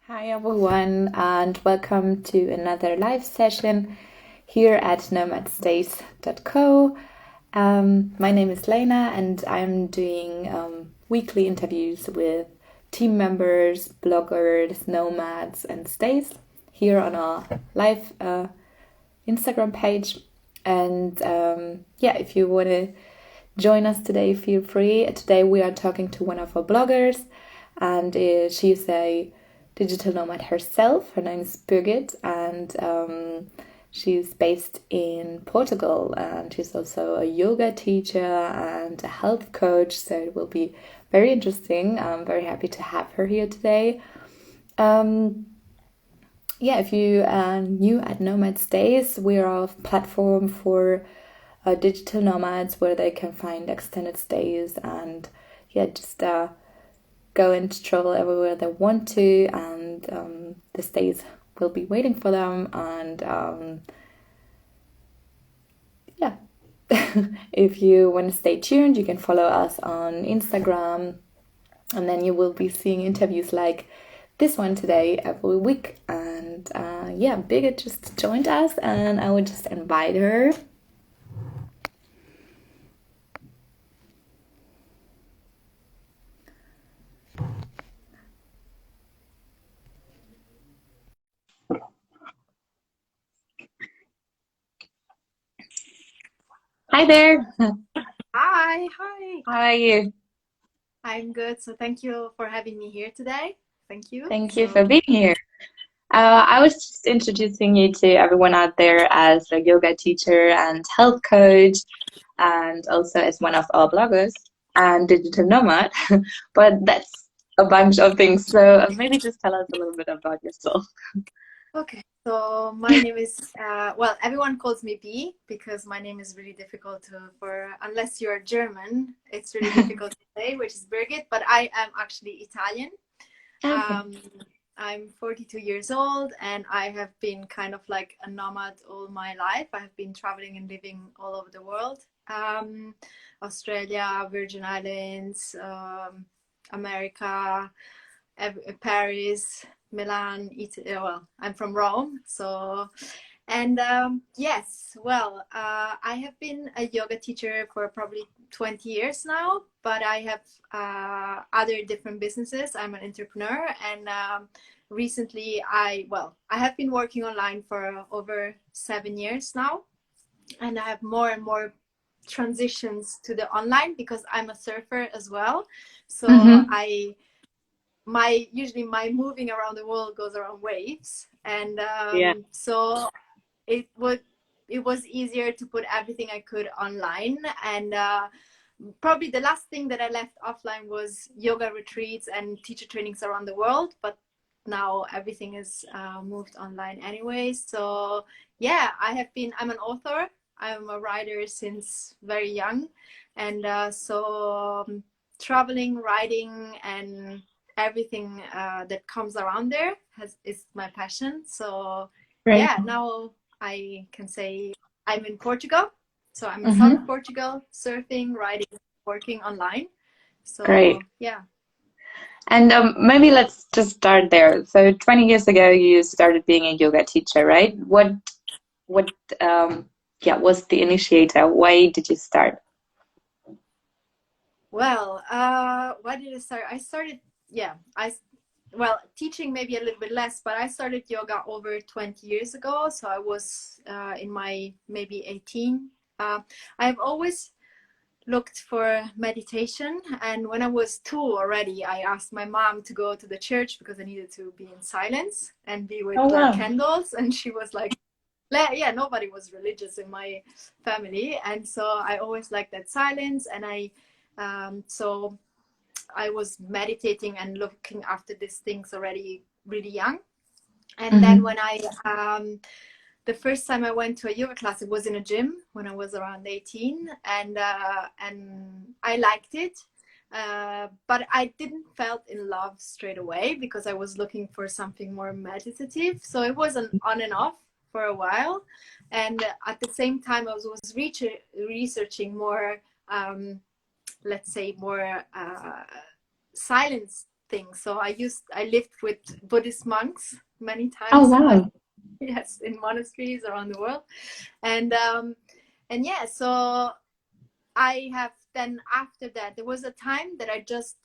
Hi everyone, and welcome to another live session here at nomadstays.co. My name is Lena, and I'm doing weekly interviews with team members, bloggers, nomads, and stays here on our live Instagram page. And if you want to join us today, feel free. Today we are talking to one of our bloggers, and she's a digital nomad herself. Her name is Birgit, and she's based in Portugal, and she's also a yoga teacher and a health coach. So it will be very interesting. I'm very happy to have her here today. If you are new at Nomad Stays, we are a platform for digital nomads where they can find extended stays and just go and travel everywhere they want to, and the stays will be waiting for them. And if you want to stay tuned, you can follow us on Instagram, and then you will be seeing interviews like this one today every week. And Birgit just joined us, and I would just invite her. Hi there. Hi. How are you? I'm good. So thank you for having me here today. Thank you. Thank you for being here. I was just introducing you to everyone out there as a yoga teacher and health coach, and also as one of our bloggers and digital nomad. But that's a bunch of things. So maybe just tell us a little bit about yourself. Okay. So my name is everyone calls me B because my name is really difficult for unless you're German, it's really difficult to say, which is Birgit, but I am actually Italian. Okay. I'm 42 years old, and I have been kind of like a nomad all my life. I have been traveling and living all over the world. Australia, Virgin Islands, America, Paris, Milan, Italy. Well, I'm from Rome, so I have been a yoga teacher for probably 20 years now, but I have other different businesses. I'm an entrepreneur, and recently I have been working online for over 7 years now, and I have more and more transitions to the online because I'm a surfer as well. So usually my moving around the world goes around waves, and so it was easier to put everything I could online. And probably the last thing that I left offline was yoga retreats and teacher trainings around the world, but now everything is moved online anyway. So I'm an author, I'm a writer since very young, and traveling, writing, and everything that comes around there is my passion. So Great. now I can say I'm in Portugal. So I'm in South Portugal, surfing, riding, working online. So Great. yeah. And maybe let's just start there. So 20 years ago, you started being a yoga teacher, right? What was the initiator? Why did you start? Well, why did I start? I started, teaching maybe a little bit less, but I started yoga over 20 years ago. So I was in my maybe 18. I've always looked for meditation, and when I was 2 already, I asked my mom to go to the church because I needed to be in silence and be with candles, and she was like, yeah, nobody was religious in my family, and so I always liked that silence. And so I was meditating and looking after these things already really young. And then when the first time I went to a yoga class, it was in a gym when I was around 18, and I liked it, but I didn't felt in love straight away because I was looking for something more meditative. So it was an on and off for a while, and at the same time I was researching more, let's say more silence thing. So I lived with Buddhist monks many Oh, times. wow. Yes, in monasteries around the world. And yeah, so I have then after that, there was a time that I just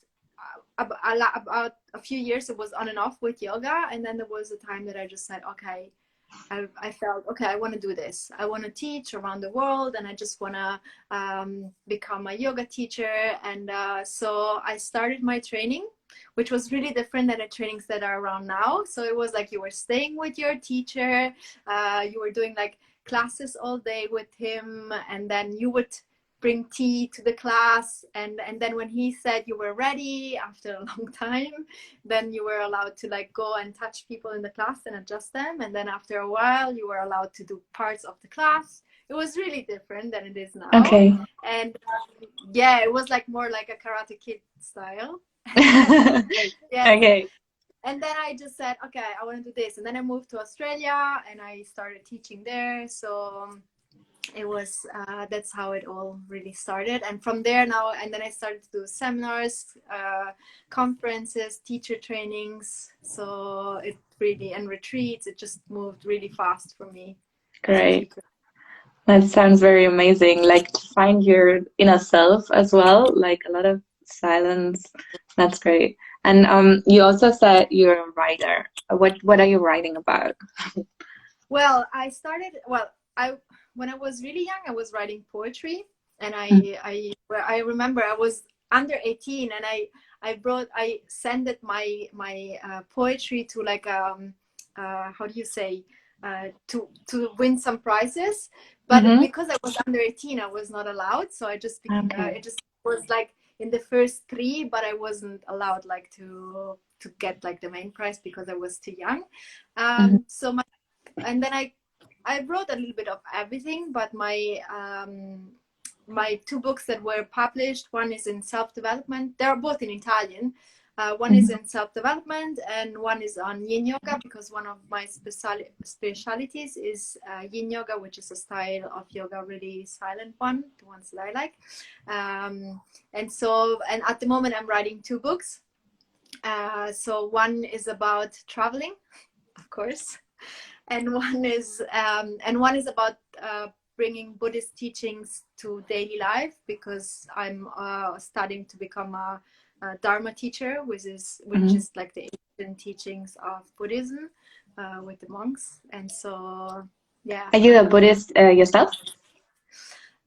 about a few years it was on and off with yoga, and then there was a time that I just said, okay, I felt okay, I want to do this. I want to teach around the world, and I just want to become a yoga teacher. And so I started my training, which was really different than the trainings that are around now. So it was like you were staying with your teacher, you were doing like classes all day with him, and then you would bring tea to the class, and then when he said you were ready after a long time, then you were allowed to like go and touch people in the class and adjust them, and then after a while you were allowed to do parts of the class. It was really different than it is now. Okay. And yeah, it was like more like a Karate Kid style. Yes. Okay. And then I just said, okay, I want to do this, and then I moved to Australia and I started teaching there. So it was that's how it all really started, and from there now, and then I started to do seminars, conferences, teacher trainings, so it really, and retreats, it just moved really fast for me. Great. That sounds very amazing, like to find your inner self as well, like a lot of silence. That's great. And you also said you're a writer. What are you writing about? Well, when I was really young, I was writing poetry, and I remember I was under 18, and I sent my poetry to like how do you say, to win some prizes, but because I was under 18, I was not allowed. So I just it just was like in the first 3, but I wasn't allowed like to get like the main prize because I was too young. And then I wrote a little bit of everything, but my 2 books that were published, one is in self-development. They are both in Italian. One is in self-development, and one is on yin yoga, because one of my specialities is yin yoga, which is a style of yoga, really silent one, the ones that I like. And at the moment I'm writing 2 books. So one is about traveling, of course. And one is about bringing Buddhist teachings to daily life, because I'm studying to become a Dharma teacher, which is like the ancient teachings of Buddhism with the monks. And so, yeah. Are you a Buddhist yourself?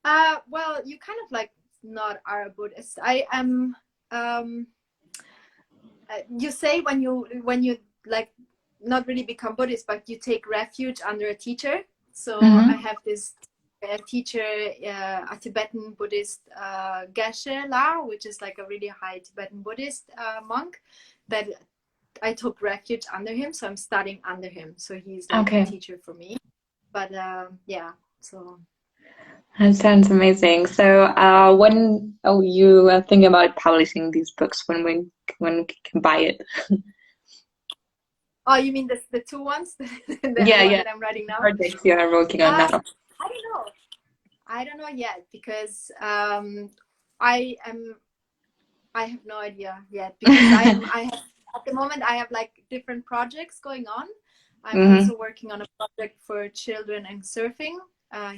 Well, you kind of like not are a Buddhist. I am. You say when you like not really become Buddhist, but you take refuge under a teacher. So I have this teacher, a Tibetan Buddhist, Geshe La, which is like a really high Tibetan Buddhist monk, that I took refuge under him. So I'm studying under him. So he's like a teacher for me. But yeah, so. That sounds amazing. So when you are thinking about publishing these books, when we can buy it? Oh, you mean the 2 ones? That I'm writing now? Projects you are working on now. I don't know yet, because I have no idea yet, because I have at the moment I have like different projects going on. I'm also working on a project for children and surfing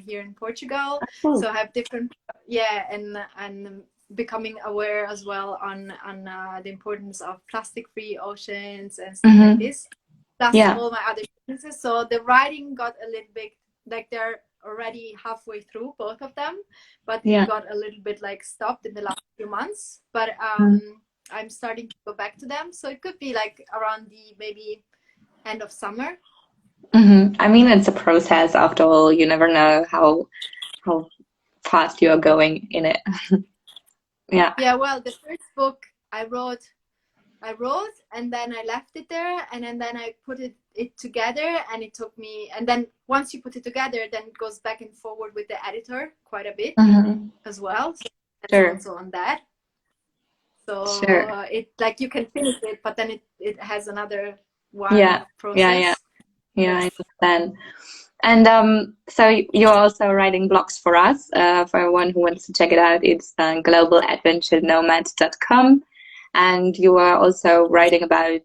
here in Portugal. So I have different and becoming aware as well on the importance of plastic-free oceans and stuff like this. Plus all my other businesses. So the writing got a little bit like, they're already halfway through, both of them, but it got a little bit like stopped in the last few months. But I'm starting to go back to them. So it could be like around the maybe end of summer. I mean, it's a process after all. You never know how fast you are going in it. Yeah, well, the first book I wrote, and then I left it there, and then I put it together, and it took me, and then once you put it together, then it goes back and forward with the editor quite a bit as well. So that's also on that. So it like you can finish it, but then it has another process. Yeah, I understand. And so you're also writing blogs for us. For everyone who wants to check it out, it's globaladventurenomad.com. and you were also writing about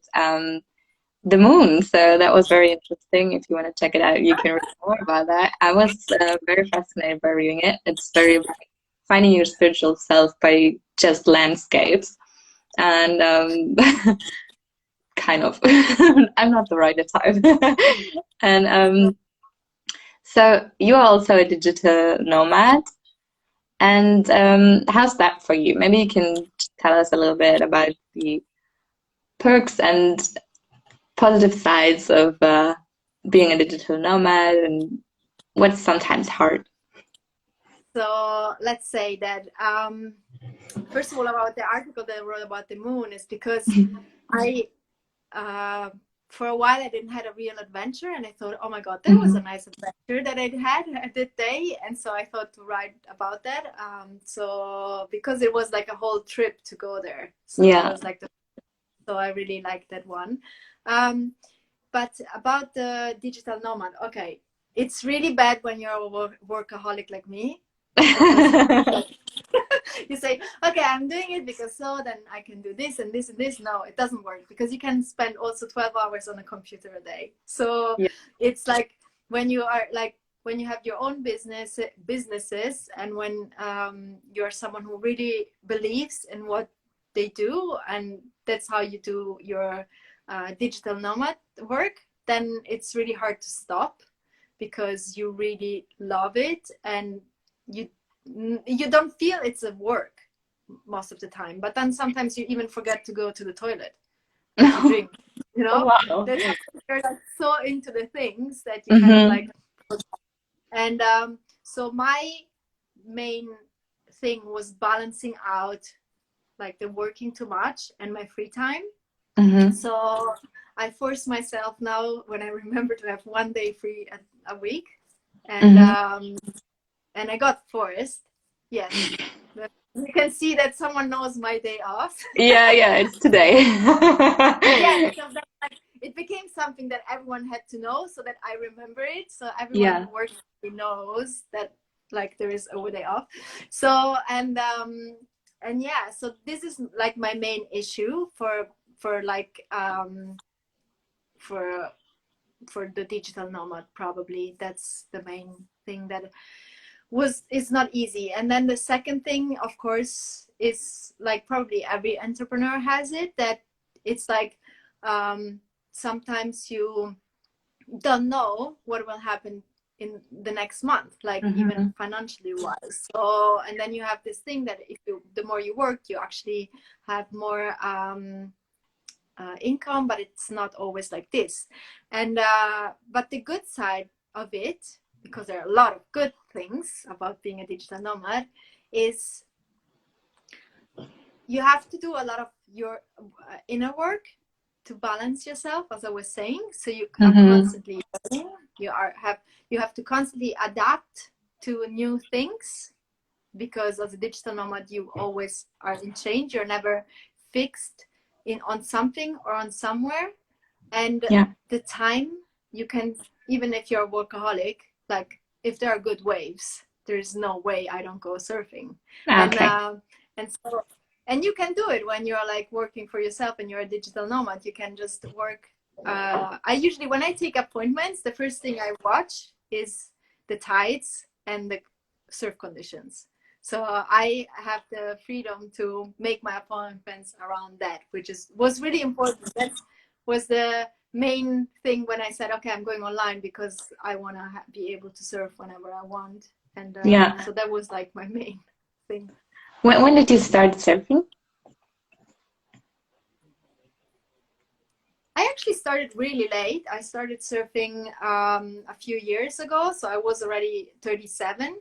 the moon. So that was very interesting. If you want to check it out, you can read more about that. I was very fascinated by reading it. It's very like finding your spiritual self by just landscapes. And kind of, I'm not the writer type. And so you are also a digital nomad. And how's that for you? Maybe you can tell us a little bit about the perks and positive sides of being a digital nomad and what's sometimes hard. So let's say that first of all, about the article that I wrote about the moon is because I uh, for a while I didn't have a real adventure, and I thought, oh my god, that was a nice adventure that I had that day, and so I thought to write about that. So because it was like a whole trip to go there, so it was like so I really liked that one. But about the digital nomad, okay, it's really bad when you're a workaholic like me. You say, okay, I'm doing it because so then I can do this and this and this. No, it doesn't work, because you can spend also 12 hours on a computer a day. So it's like when you are like, when you have your own businesses, and when you're someone who really believes in what they do, and that's how you do your digital nomad work, then it's really hard to stop, because you really love it, and you don't feel it's a work most of the time, but then sometimes you even forget to go to the toilet to drink, you know. Wow. You're like so into the things that you kind of like. And so my main thing was balancing out like the working too much and my free time. So I force myself now, when I remember, to have one day free a week, and I got forced. Yes, you can see that someone knows my day off. Yeah, it's today. Because that, like, it became something that everyone had to know, so that I remember it. So everyone who works knows that like there is a day off. So and yeah, so this is like my main issue for like for the digital nomad. Probably that's the main thing that it's not easy. And then the second thing, of course, is like probably every entrepreneur has it, that it's like sometimes you don't know what will happen in the next month, like even financially wise. So and then you have this thing that if you the more you work, you actually have more income, but it's not always like this. And but the good side of it, because there are a lot of good things about being a digital nomad, is you have to do a lot of your inner work to balance yourself, as I was saying. So you are constantly learning. You have to constantly adapt to new things, because as a digital nomad you always are in change. You're never fixed on something or on somewhere. And the time you can, even if you're a workaholic, like if there are good waves, there's no way I don't go surfing. And so, and you can do it when you're like working for yourself and you're a digital nomad. You can just work. I usually, when I take appointments, the first thing I watch is the tides and the surf conditions. So I have the freedom to make my appointments around that, which was really important. That was the main thing when I said, okay, I'm going online, because I want to be able to surf whenever I want. And so that was like my main thing. When did you start surfing? I actually started really late. I started surfing a few years ago, so I was already 37.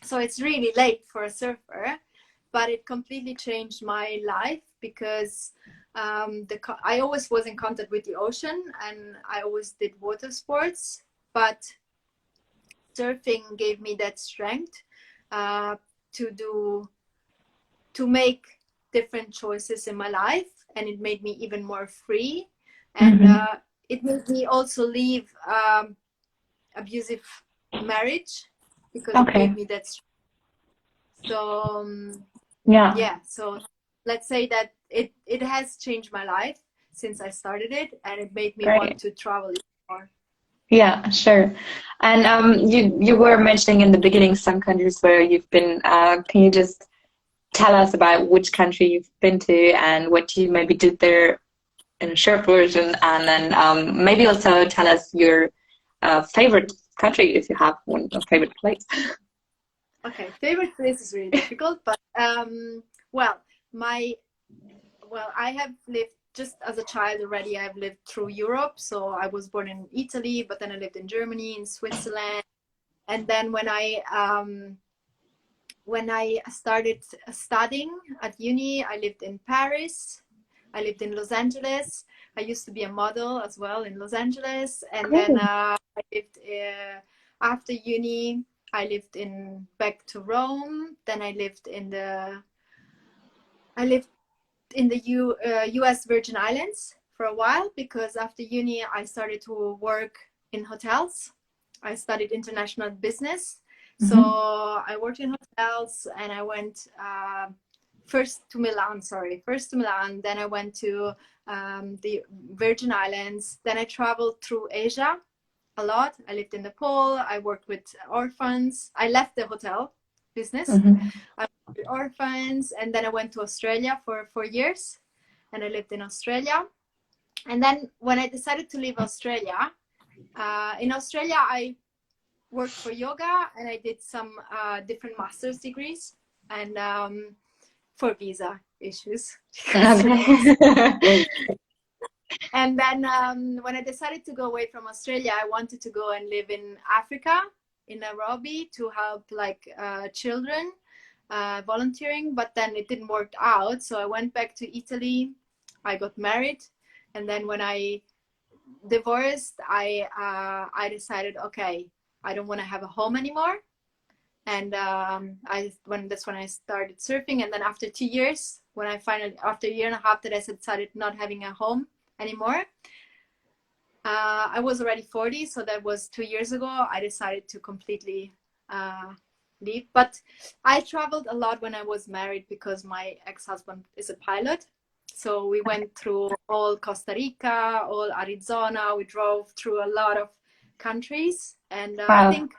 So it's really late for a surfer, but it completely changed my life, because I always was in contact with the ocean, and I always did water sports, but surfing gave me that strength to make different choices in my life, and it made me even more free. And it made me also leave abusive marriage, because it gave me that strength. So so let's say that it has changed my life since I started it, and it made me want Great. to travel more. Yeah, sure. And you were mentioning in the beginning some countries where you've been. Can you just tell us about which country you've been to and what you maybe did there in a short version, and then maybe also tell us your favorite country if you have one, a favorite place. Okay, favorite place is really difficult, but well, my I have lived just as a child already. I've lived through Europe, so I was born in Italy, but then I lived in Germany, in Switzerland, and then when I started studying at uni, I lived in Paris. I lived in Los Angeles. I used to be a model as well in Los Angeles, and then Cool. I lived after uni. I lived in back to Rome. Then I lived in the U.S. Virgin Islands for a while, because after uni I started to work in hotels. I studied international business, so Mm-hmm. I worked in hotels, and I went first to Milan. Then I went to the Virgin Islands. Then I traveled through Asia a lot. I lived in Nepal. I worked with orphans. I left the hotel business. Mm-hmm. I worked with orphans, and then I went to Australia for 4 years, and I lived in Australia. And then when I decided to leave Australia, in Australia I worked for yoga, and I did some different master's degrees, and for visa issues. Okay. And then when I decided to go away from Australia, I wanted to go and live in Africa, in Nairobi, to help like children volunteering, but then it didn't work out. So I went back to Italy. I got married, and then when I divorced, I decided, okay, I don't want to have a home anymore. And that's when I started surfing. And then after 2 years, when I finally, after a year and a half that I decided not having a home anymore, I was already 40, so that was 2 years ago. I decided to completely leave. But I traveled a lot when I was married, because my ex-husband is a pilot. So we went through all Costa Rica, all Arizona. We drove through a lot of countries. And I Wow. think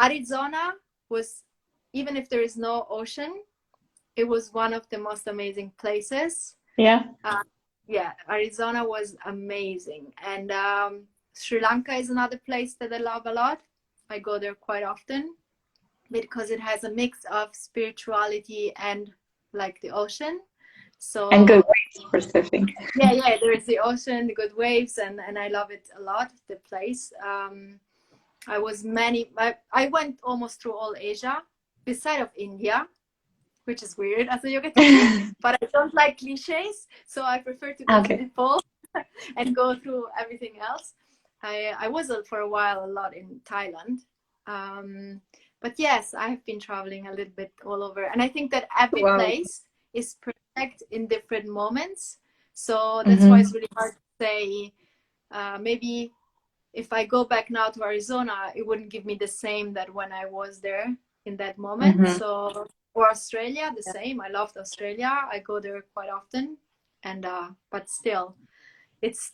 Arizona was, even if there is no ocean, it was one of the most amazing places. Yeah. Yeah, Arizona was amazing. And Sri Lanka is another place that I love a lot. I go there quite often because it has a mix of spirituality and like the ocean. And good So ways for surfing. yeah, there is the ocean, the good waves, and I love it a lot, the place. I went almost through all Asia, beside of India, which is weird as a yoga teacher, but I don't like cliches, so I prefer to go to Okay. Nepal and go through everything else. I was for a while a lot in Thailand. But yes, I have been traveling a little bit all over, and I think that every Wow. place is perfect in different moments. So that's why it's Mm-hmm. really hard to say. Maybe if I go back now to Arizona, it wouldn't give me the same that when I was there in that moment. Mm-hmm. So, or Australia, the same. I loved Australia. I go there quite often, and but still, it's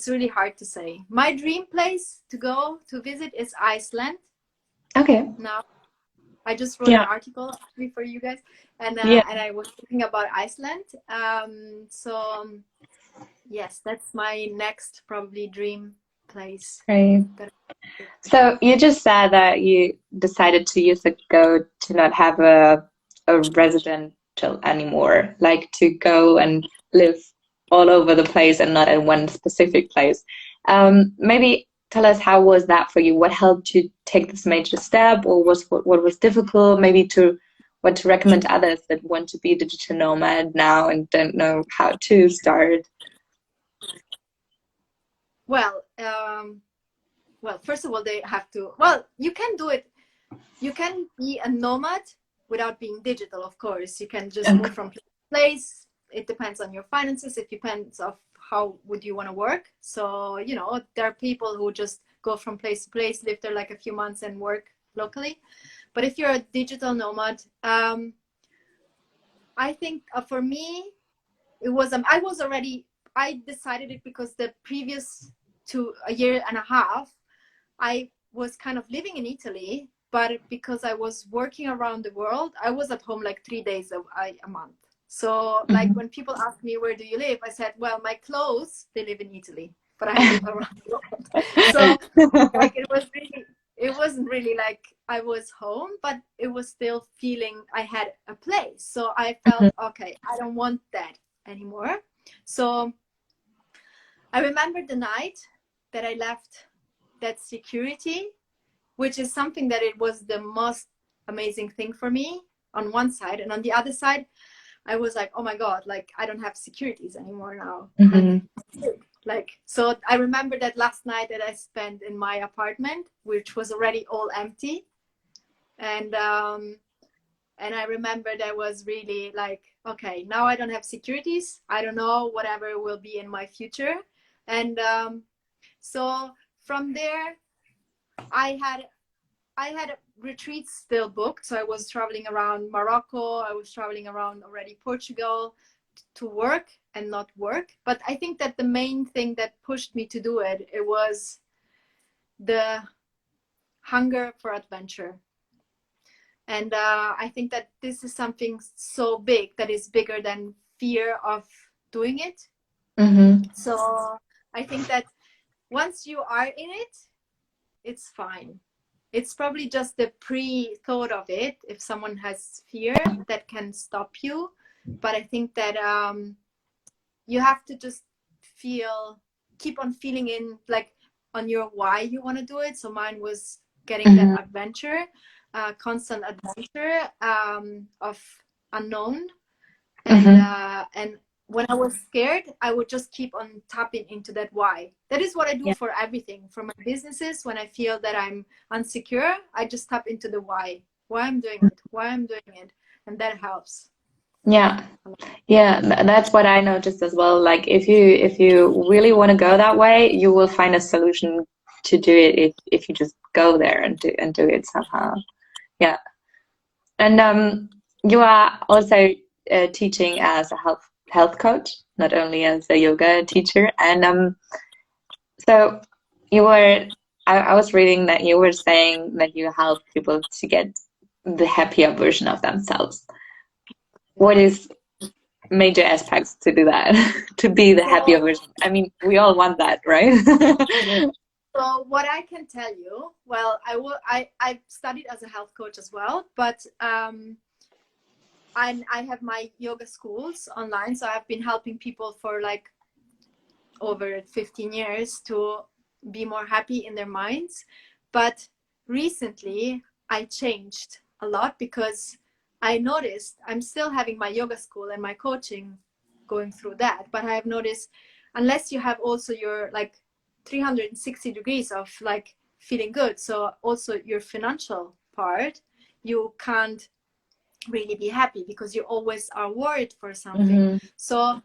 really hard to say. My dream place to go to visit is Iceland. Okay. Now, I just wrote an Yeah. article actually for you guys, Yeah. and I was thinking about Iceland. So yes, that's my next probably dream place. Great. That So you just said that you decided 2 years ago to not have a residential anymore, like to go and live all over the place and not in one specific place. Maybe tell us, how was that for you? What helped you take this major step, or what was difficult? Maybe to what to recommend to others that want to be a digital nomad now and don't know how to start. well, first of all, they have to. Well, you can do it. You can be a nomad without being digital. Of course, you can just Okay. move from place to place. It depends on your finances. It depends of how would you want to work. So there are people who just go from place to place, live there like a few months, and work locally. But if you're a digital nomad, I think for me, it was I decided it because the previous to a year and a half I was kind of living in Italy, but because I was working around the world, I was at home like 3 days a month. So like when people ask me, where do you live? I said, well, my clothes, they live in Italy, but I live around the world. So like it wasn't really like I was home, but it was still feeling I had a place. So I felt, okay, I don't want that anymore. So I remember the night that I left that security, which is something that it was the most amazing thing for me on one side. And on the other side, I was like, oh my God, like I don't have securities anymore now. And like, so I remember that last night that I spent in my apartment, which was already all empty. And I remember that was really like, okay, now I don't have securities. I don't know whatever will be in my future. And so from there, I had retreats still booked. So I was traveling around Morocco. I was traveling around already Portugal to work and not work. But I think that the main thing that pushed me to do it, it was the hunger for adventure. And I think that this is something so big that is bigger than fear of doing it. So I think that once you are in it, it's fine. It's probably just the pre-thought of it, if someone has fear, that can stop you. But I think that you have to just keep on feeling in, like, on your why you want to do it. So mine was getting that adventure, constant adventure of unknown. And when I was scared, I would just keep on tapping into that why. That is what I do for everything. For my businesses, when I feel that I'm insecure, I just tap into the why I'm doing it. And that helps. Yeah. That's what I noticed as well. Like if you really want to go that way, you will find a solution to do it if you just go there and do it somehow. Yeah. And you are also teaching as a health coach, not only as a yoga teacher. And so I was reading that you were saying that you help people to get the happier version of themselves. What is major aspects to do that, to be the happier version? I mean, we all want that, right? So what I can tell you, well, I studied as a health coach as well, but I have my yoga schools online. So I've been helping people for like over 15 years to be more happy in their minds. But recently I changed a lot because I noticed I'm still having my yoga school and my coaching going through that. But I have noticed unless you have also your like 360 degrees of like feeling good, so also your financial part, you can't really be happy because you always are worried for something. So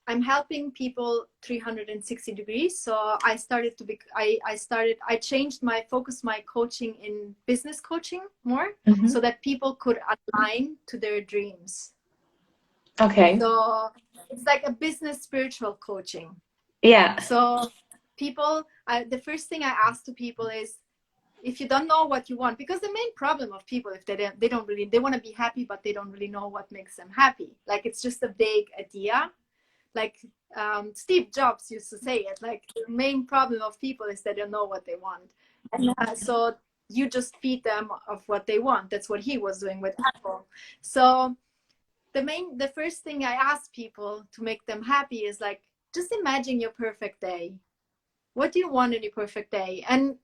I'm helping people 360 degrees. So I started to be I changed my focus, my coaching in business coaching more, so that people could align to their dreams. Okay. So it's like a business spiritual coaching. Yeah. So people, the first thing I ask to people is, if you don't know what you want, because the main problem of people, if they don't really, they want to be happy, but they don't really know what makes them happy. Like it's just a vague idea. Like Steve Jobs used to say it, like the main problem of people is they don't know what they want. And so you just feed them of what they want. That's what he was doing with Apple. So the first thing I ask people to make them happy is like, just imagine your perfect day. What do you want in your perfect day? And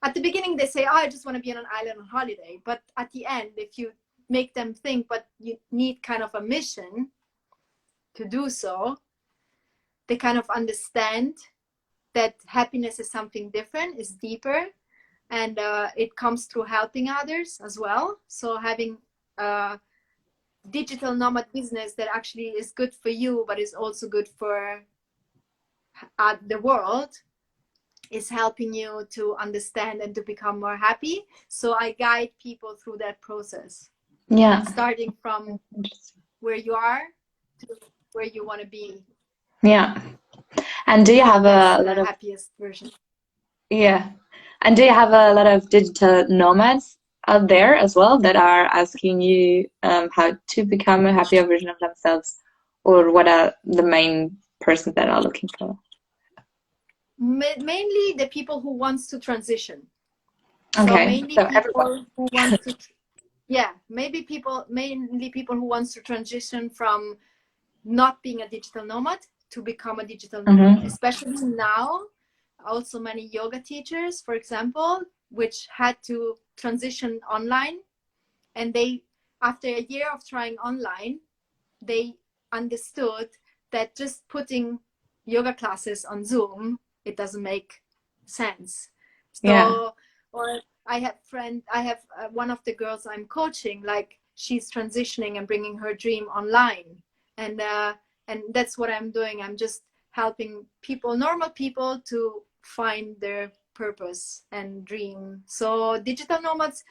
at the beginning, they say, oh, I just want to be on an island on holiday. But at the end, if you make them think, but you need kind of a mission to do so, they kind of understand that happiness is something different, is deeper. And it comes through helping others as well. So having a digital nomad business that actually is good for you, but is also good for the world, is helping you to understand and to become more happy. So I guide people through that process. Yeah. Starting from where you are to where you want to be. Yeah. And do you have a lot of happiest version? Yeah. And do you have a lot of digital nomads out there as well that are asking you how to become a happier version of themselves, or what are the main persons that are looking for? Mainly the people who wants to transition. So Okay, mainly so people everyone. who wants to, mainly people who wants to transition from not being a digital nomad to become a digital nomad. Mm-hmm. Especially now, also many yoga teachers, for example, which had to transition online, and they, after a year of trying online, they understood that just putting yoga classes on Zoom, it doesn't make sense. Yeah. So, or I have one of the girls I'm coaching, like she's transitioning and bringing her dream online, and that's what I'm doing. I'm just helping people, normal people, to find their purpose and dream. So digital nomads,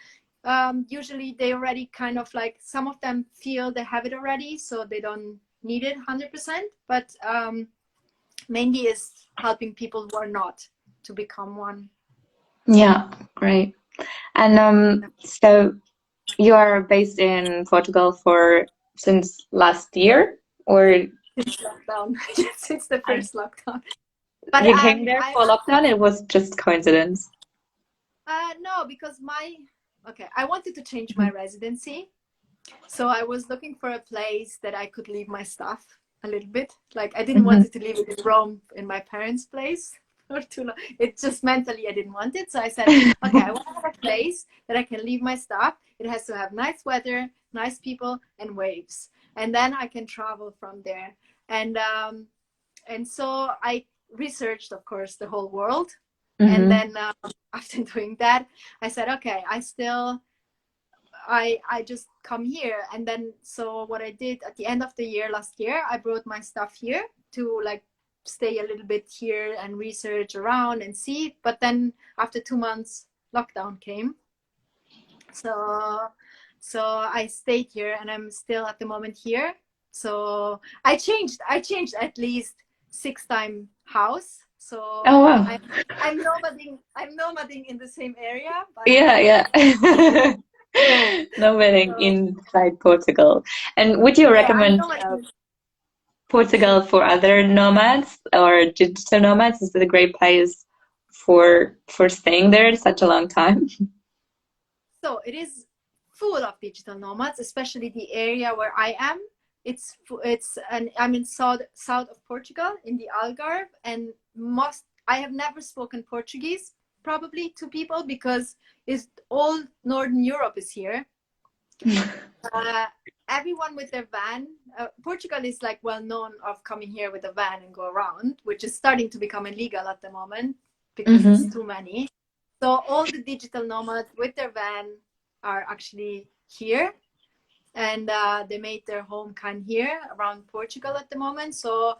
usually they already kind of like, some of them feel they have it already, so they don't need it 100%, but mainly is helping people who are not to become one. Yeah, great. And so you are based in Portugal for since last year, or Since lockdown. Since the and first lockdown. But you came there I for lockdown? It was just coincidence. no, because I wanted to change my residency. So I was looking for a place that I could leave my stuff a little bit. Like I didn't Mm-hmm. want it to leave it in Rome in my parents' place for too long. It just mentally I didn't want it. So I said, okay, I want to have a place that I can leave my stuff. It has to have nice weather, nice people, and waves, and then I can travel from there. And so I researched, of course, the whole world. And Mm-hmm. then after doing that, I said, okay, I just come here. And then so what I did at the end of the year last year, I brought my stuff here to like stay a little bit here and research around and see. But then after 2 months, lockdown came. So I stayed here, and I'm still at the moment here. So I changed at least 6 times house. So Oh wow. I'm nomading in the same area, but Yeah, yeah. No wedding so inside Portugal. And would you yeah, I'm recommend nomading. Portugal for other nomads or digital nomads? Is it a great place for staying there such a long time? So it is full of digital nomads, especially the area where I am. And I'm in south of Portugal in the Algarve, and I have never spoken Portuguese probably to people because it's all Northern Europe is here. Uh, Everyone with their van. Portugal is like well known of coming here with a van and go around, which is starting to become illegal at the moment because it's Mm-hmm. too many. So all the digital nomads with their van are actually here, and they made their home kind here around Portugal at the moment. So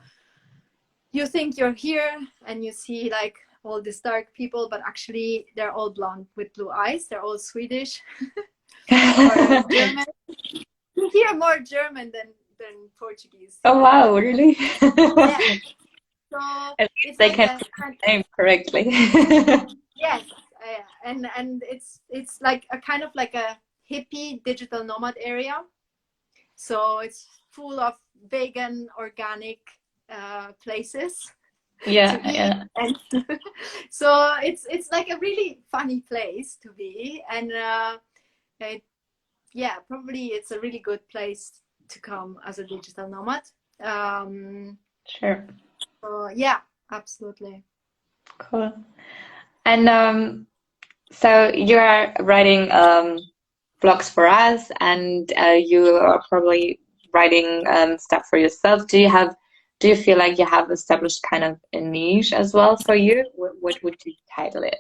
you think you're here and you see like all these dark people, but actually they're all blonde with blue eyes. They're all Swedish or German. You hear more German than Portuguese Oh here. wow, really? Yeah. So At least it's they like can a say the name correctly. yes, and it's like a kind of like a hippie digital nomad area. So it's full of vegan, organic places to Yeah, eat, yeah. and so it's like a really funny place to be, and it, yeah, probably it's a really good place to come as a digital nomad. Sure. So yeah, absolutely. Cool. And so you are writing blogs for us, and you are probably writing stuff for yourself. Do you feel like you have established kind of a niche as well for you? What would you title it?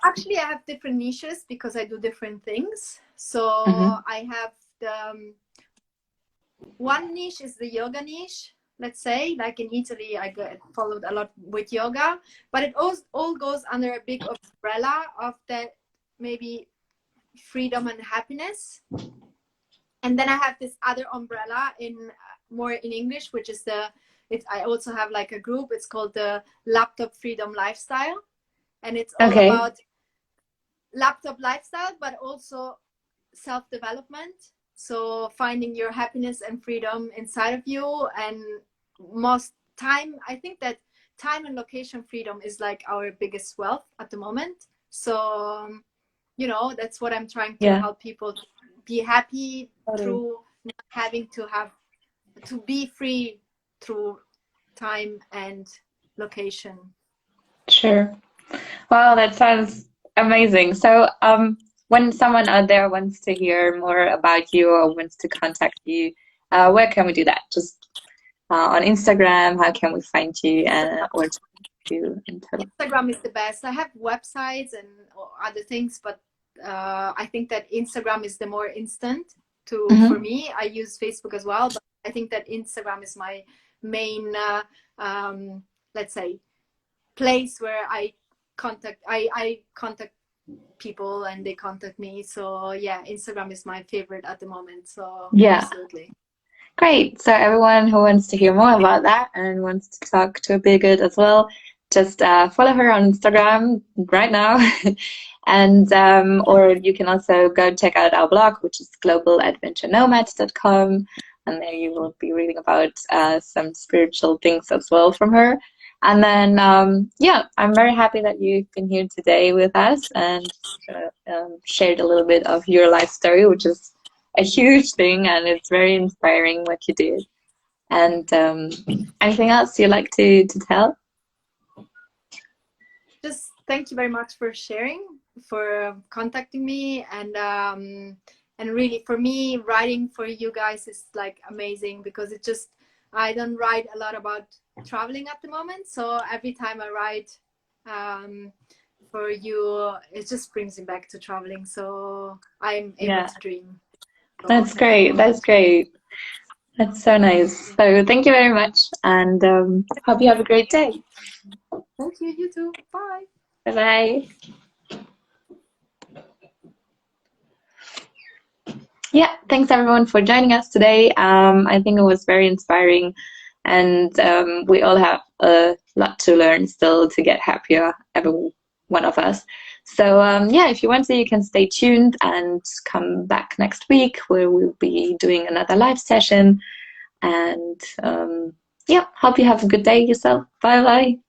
Actually, I have different niches because I do different things. So Mm-hmm. I have the one niche is the yoga niche. Let's say, like in Italy, I followed a lot with yoga, but it all goes under a big umbrella of that maybe freedom and happiness. And then I have this other umbrella in more in English, which is I also have like a group. It's called the Laptop Freedom Lifestyle, and it's all about laptop lifestyle, but also self-development. So finding your happiness and freedom inside of you, and most time, I think that time and location freedom is like our biggest wealth at the moment. So that's what I'm trying to help people to be happy through not having to be free through time and location. Sure. Wow, that sounds amazing. So when someone out there wants to hear more about you or wants to contact you, where can we do that? Just on Instagram? How can we find you? Or you? Instagram is the best. I have websites and other things, but I think that Instagram is the more instant for me. I use Facebook as well, but I think that Instagram is my main, let's say, place where I contact people and they contact me. So yeah, Instagram is my favorite at the moment. So absolutely. Great. So everyone who wants to hear more about that and wants to talk to Birgit as well, just follow her on Instagram right now. And or you can also go check out our blog, which is globaladventurenomad.com, and there you will be reading about some spiritual things as well from her. And then I'm very happy that you've been here today with us and shared a little bit of your life story, which is a huge thing, and it's very inspiring what you did. And anything else you'd like to tell? Just thank you very much for sharing, for contacting me, and really for me, writing for you guys is like amazing, because I don't write a lot about traveling at the moment, so every time I write for you, it just brings me back to traveling, so I'm able to dream. So. That's great. That's so nice. So thank you very much, and hope you have a great day. Thank you. You too. Bye. Bye-bye. Yeah, thanks everyone for joining us today. I think it was very inspiring, and we all have a lot to learn still to get happier, every one of us. So if you want to, you can stay tuned and come back next week, where we'll be doing another live session. And hope you have a good day yourself. Bye bye.